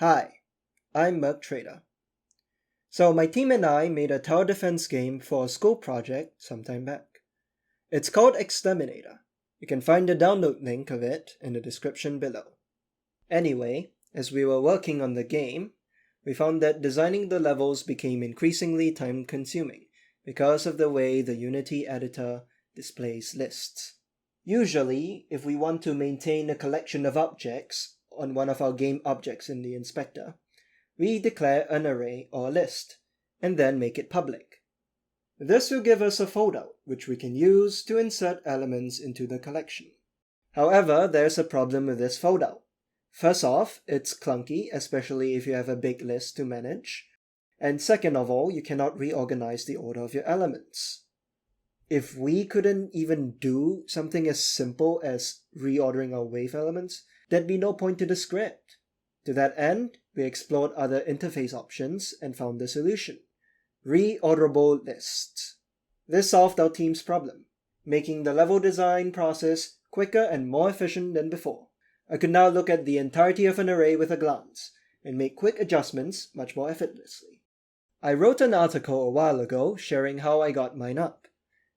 Hi, I'm Merc Trader. So my team and I made a tower defense game for a school project sometime back. It's called Exterminator. You can find the download link of it in the description below. Anyway, as we were working on the game, we found that designing the levels became increasingly time-consuming because of the way the Unity editor displays lists. Usually, if we want to maintain a collection of objects on one of our game objects in the inspector, we declare an array or a list, and then make it public. This will give us a foldout, which we can use to insert elements into the collection. However, there's a problem with this foldout. First off, it's clunky, especially if you have a big list to manage. And second of all, you cannot reorganize the order of your elements. If we couldn't even do something as simple as reordering our wave elements, there'd be no point to the script. To that end, we explored other interface options and found the solution: reorderable lists. This solved our team's problem, making the level design process quicker and more efficient than before. I could now look at the entirety of an array with a glance, and make quick adjustments much more effortlessly. I wrote an article a while ago sharing how I got mine up.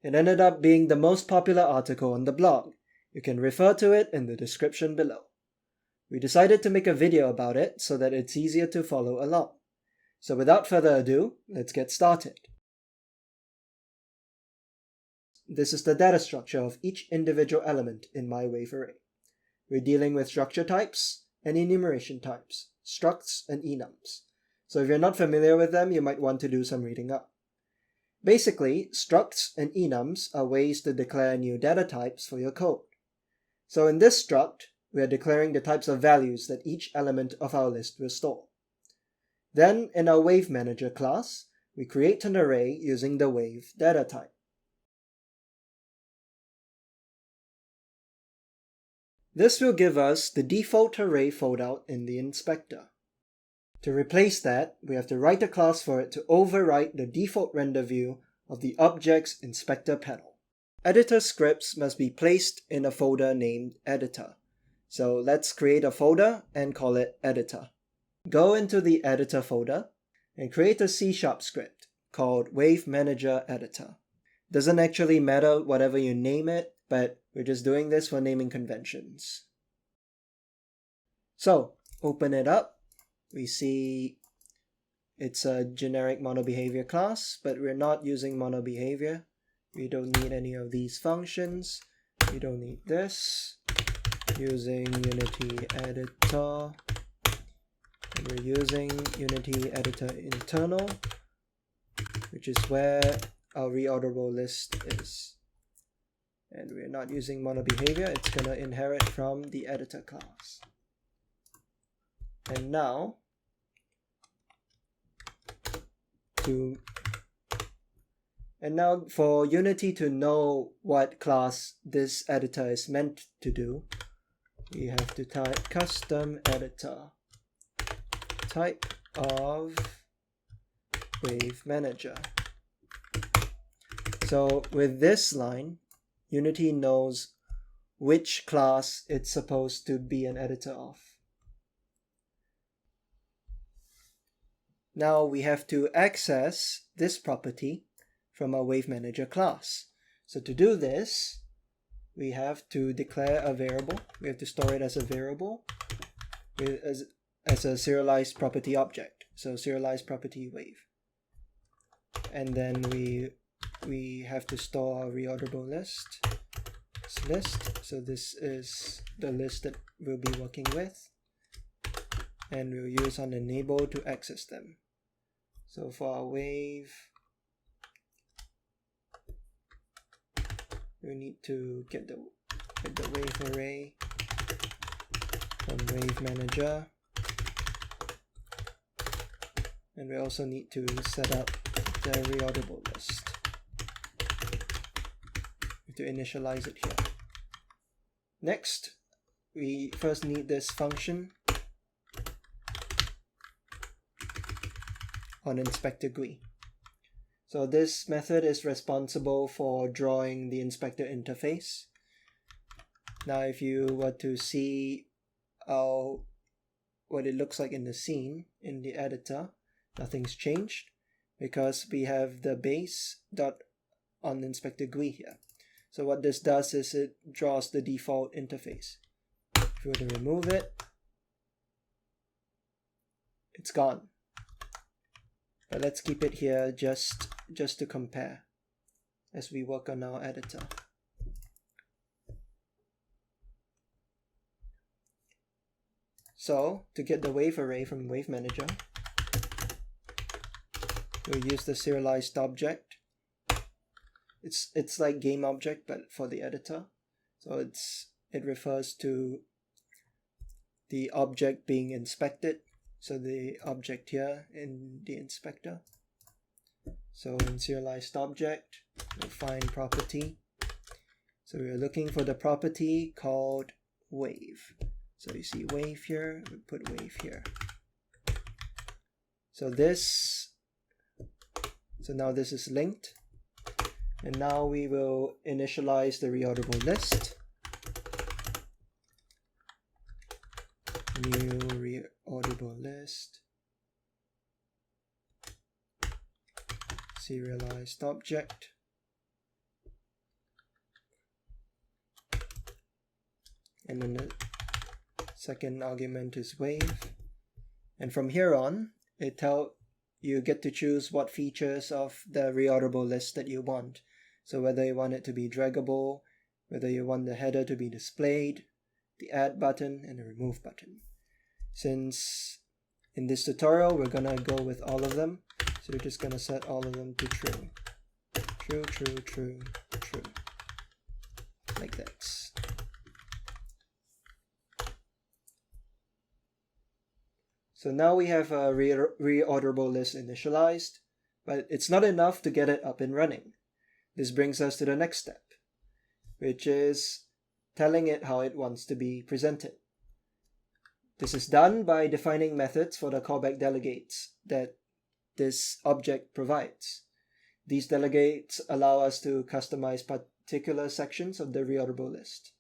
It ended up being the most popular article on the blog. You can refer to it in the description below. We decided to make a video about it so that it's easier to follow along. So without further ado, let's get started. This is the data structure of each individual element in my wave array. We're dealing with structure types and enumeration types, structs and enums. So if you're not familiar with them, you might want to do some reading up. Basically, structs and enums are ways to declare new data types for your code. So in this struct, we are declaring the types of values that each element of our list will store. Then, in our Wave Manager class, we create an array using the wave data type. This will give us the default array foldout in the inspector. To replace that, we have to write a class for it to overwrite the default render view of the object's inspector panel. Editor scripts must be placed in a folder named editor. So let's create a folder and call it editor. Go into the editor folder and create a C# script called Wave Manager Editor. Doesn't actually matter whatever you name it, but we're just doing this for naming conventions. So open it up. We see it's a generic monobehavior class, but we're not using monobehavior. We don't need any of these functions. We don't need this. Using Unity Editor, and we're using Unity Editor internal, which is where our reorderable list is. And we're not using monobehavior, it's gonna inherit from the editor class. And now, for Unity to know what class this editor is meant to do, we have to type custom editor type of wave manager. So with this line, Unity knows which class it's supposed to be an editor of. Now we have to access this property from our wave manager class. So to do this, we have to declare a variable. We have to store it as a variable as a serialized property object. So serialized property wave. And then we have to store our reorderable list. So this is the list that we'll be working with. And we'll use on enable to access them. So for our wave, we need to get the wave array from wave manager, and we also need to set up the reorderable list. We have to initialize it here. Next, we first need this function on inspector GUI. So this method is responsible for drawing the inspector interface. Now if you were to see our what it looks like in the scene in the editor. Nothing's changed because we have the base dot on inspector GUI here. So what this does is it draws the default interface. If we were to remove it, it's gone. But let's keep it here just to compare as we work on our editor. So to get the wave array from Wave Manager, we'll use the serialized object. It's like game object but for the editor. So it refers to the object being inspected. So the object here in the inspector. So in serialized object, we'll find property. So we're looking for the property called wave. So you see wave here, we put wave here. So now this is linked. And now we will initialize the reorderable list. New reorderable list. Serialized object. And then the second argument is wave. And from here on, you get to choose what features of the reorderable list that you want. So whether you want it to be draggable, whether you want the header to be displayed, the add button, and the remove button. Since in this tutorial we're gonna go with all of them, so we're just gonna set all of them to true. True, true, true, true. Like that. So now we have a reorderable list initialized, but it's not enough to get it up and running. This brings us to the next step, which is telling it how it wants to be presented. This is done by defining methods for the callback delegates that this object provides. These delegates allow us to customize particular sections of the reorderable list.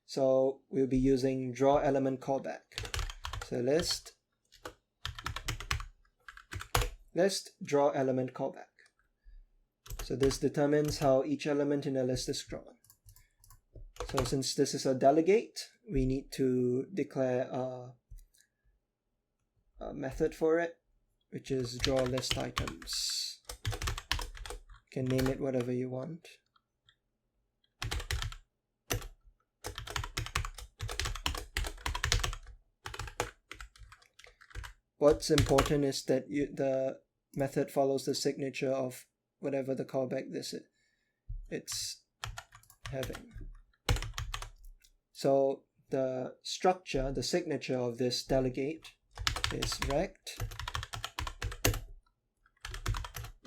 So we'll be using draw element callback. So list draw element callback. So this determines how each element in the list is drawn. So since this is a delegate, we need to declare a method for it, which is draw list items. You can name it whatever you want. What's important is that the method follows the signature of whatever the callback it's having. So the structure, the signature of this delegate is rect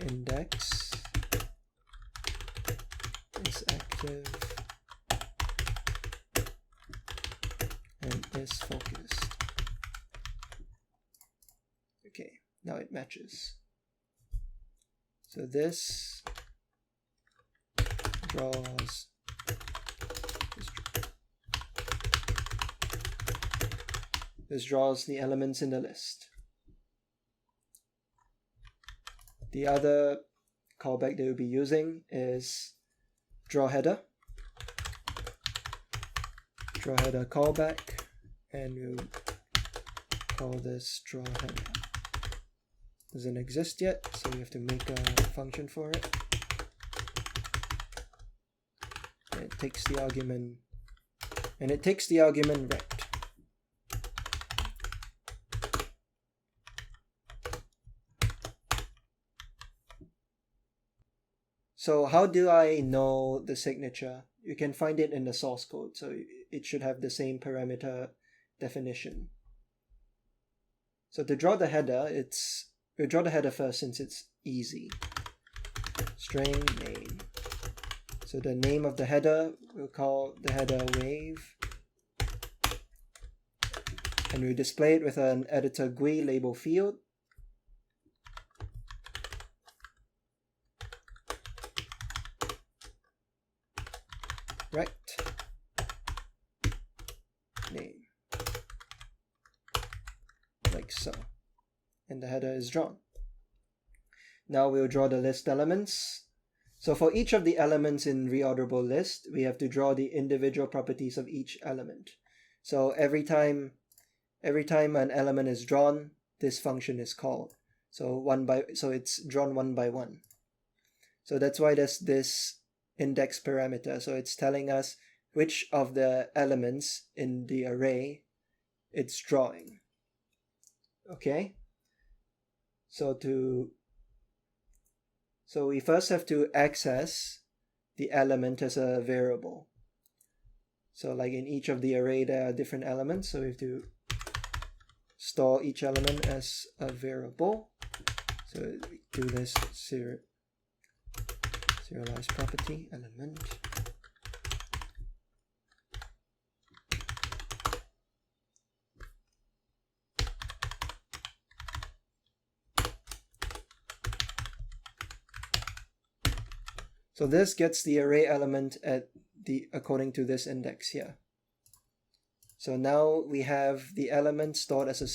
index is active and is focused. Okay, now it matches. So this draws the elements in the list. The other callback that we'll be using is draw header. Draw header callback, and we'll call this draw header. Doesn't exist yet, so we have to make a function for it. And it takes the argument, rect. So how do I know the signature? You can find it in the source code, so it should have the same parameter definition. So to draw the header, we'll draw the header first since it's easy. String name. So the name of the header, we'll call the header wave. And we'll display it with an editor GUI label field. Rect name. and the header is drawn. Now we'll draw the list elements. So for each of the elements in reorderable list, we have to draw the individual properties of each element. So every time an element is drawn, this function is called. So it's drawn one by one. So that's why there's this index parameter. So it's telling us which of the elements in the array it's drawing. Okay? So we first have to access the element as a variable. So like in each of the array, there are different elements. So we have to store each element as a variable. So we do this serialized property element. So this gets the array element according to this index here. So now we have the element stored as a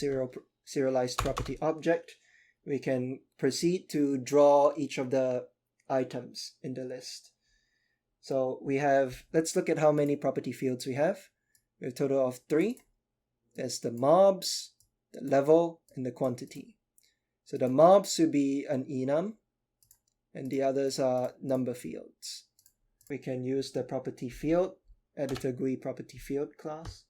serialized property object. We can proceed to draw each of the items in the list. So let's look at how many property fields we have. We have a total of 3. There's the mobs, the level, and the quantity. So the mobs should be an enum, and the others are number fields. We can use the property field, editor GUI property field class.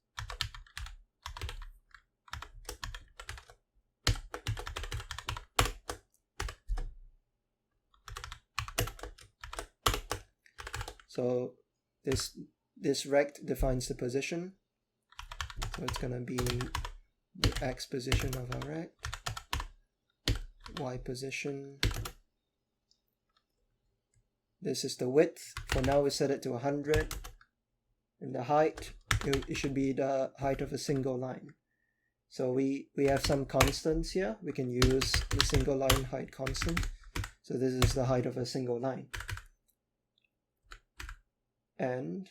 So this rect defines the position. So it's gonna be the x position of our rect, y position. This is the width. For now we set it to 100. And the height, it should be the height of a single line. So we have some constants here. We can use the single line height constant. So this is the height of a single line. And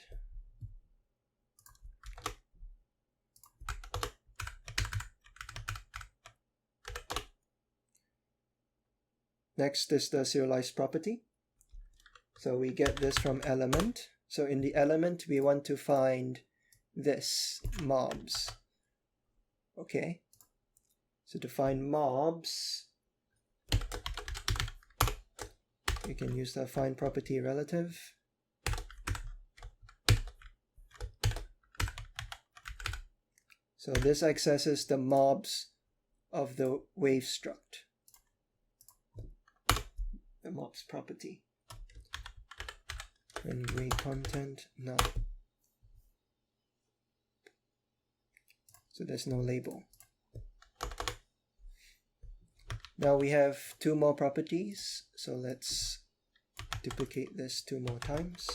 next is the serialized property. So we get this from element. So in the element, we want to find this, mobs. Okay. So to find mobs, we can use the find property relative. So this accesses the mobs of the wave struct, the mobs property. And GUI content, no. So there's no label. Now we have 2 more properties. So let's duplicate this 2 more times.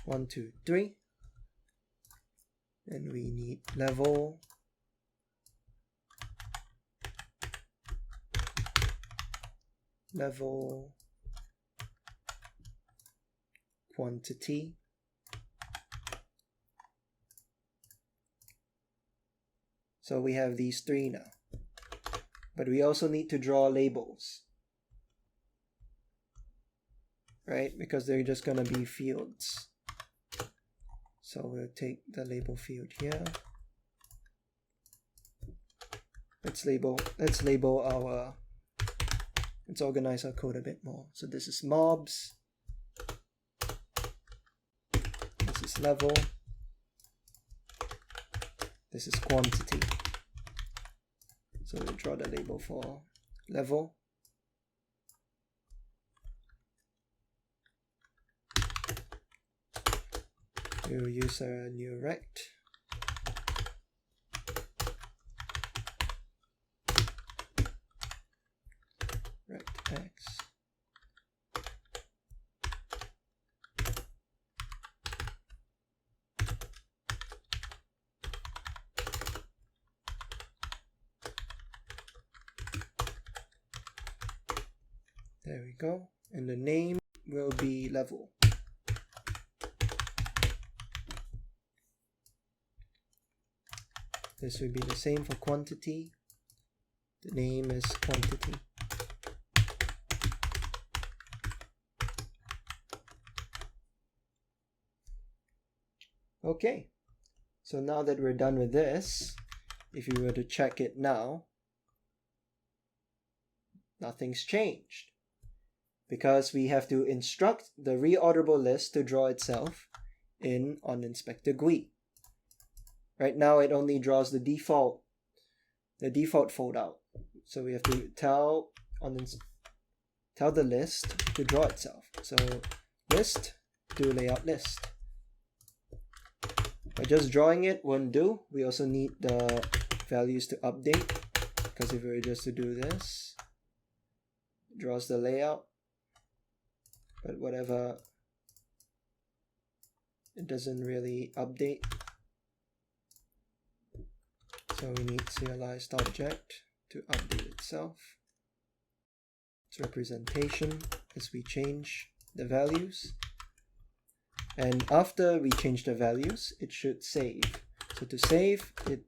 1, 2, 3. And we need level, quantity, so we have these 3 now, but we also need to draw labels, right? Because they're just gonna be fields. So we'll take the label field here. Let's organize our code a bit more. So this is mobs. This is level. This is quantity. So we'll draw the label for level. We'll use a new rect. Rect x. There we go. And the name will be level. This will be the same for quantity. The name is quantity. Okay, so now that we're done with this, if you were to check it now, nothing's changed because we have to instruct the reorderable list to draw itself in onInspector GUI. Right now it only draws the default foldout. So we have to tell the list to draw itself. So list, do layout list. By just drawing it won't do. We also need the values to update, because if we were just to do this, it draws the layout, but whatever, it doesn't really update. So we need serialized object to update itself. Its representation as we change the values. And after we change the values, it should save. So to save it,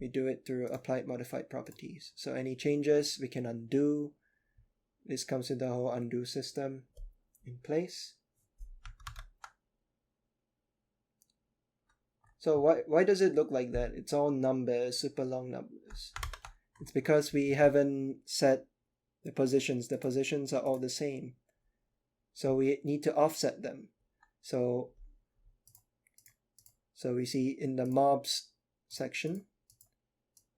we do it through applied modified properties. So any changes we can undo. This comes with the whole undo system in place. So why does it look like that? It's all numbers, super long numbers. It's because we haven't set the positions. The positions are all the same. So we need to offset them. So we see in the mobs section,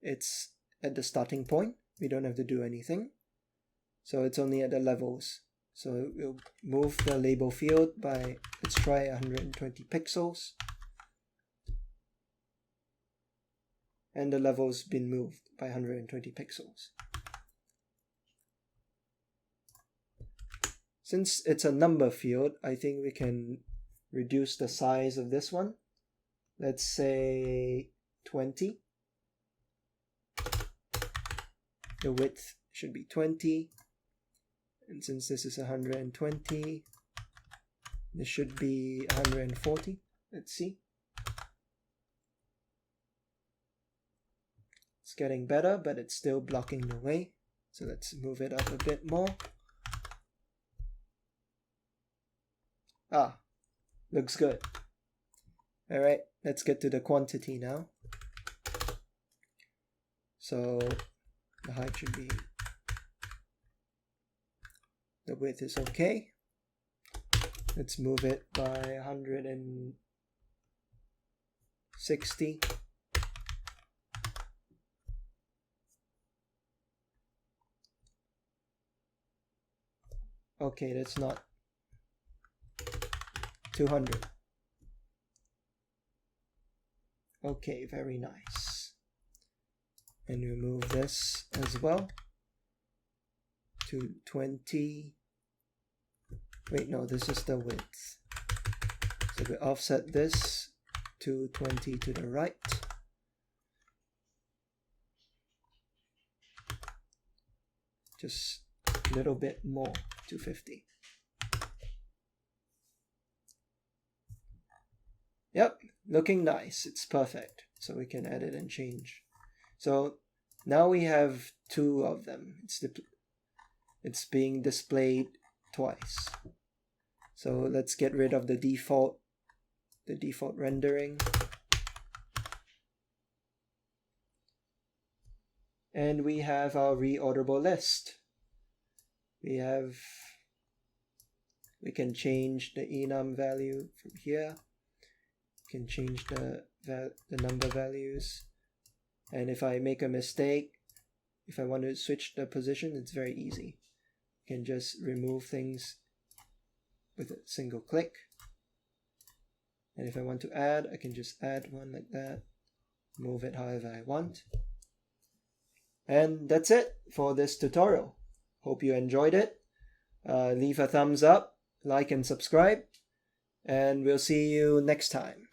it's at the starting point. We don't have to do anything. So it's only at the levels. So we'll move the label field by, let's try 120 pixels. And the level's been moved by 120 pixels. Since it's a number field, I think we can reduce the size of this one. Let's say 20. The width should be 20. And since this is 120, this should be 140. Let's see. It's getting better, but it's still blocking the way. So let's move it up a bit more. Ah, looks good. All right, let's get to the quantity now. So the height should be, the width is okay. Let's move it by 160. Okay, that's not 200. Okay, very nice. And we move this as well to 20. Wait, no, this is the width. So we offset this to 20 to the right. Just a little bit more, 250. Yep, looking nice. It's perfect. So we can edit and change. So now we have two of them. It's being displayed twice. So let's get rid of the default rendering. And we have our reorderable list. We can change the enum value from here. We can change the number values. And if I make a mistake, if I want to switch the position, it's very easy. You can just remove things with a single click. And if I want to add, I can just add one like that. Move it however I want. And that's it for this tutorial. Hope you enjoyed it. Leave a thumbs up, like and subscribe. And we'll see you next time.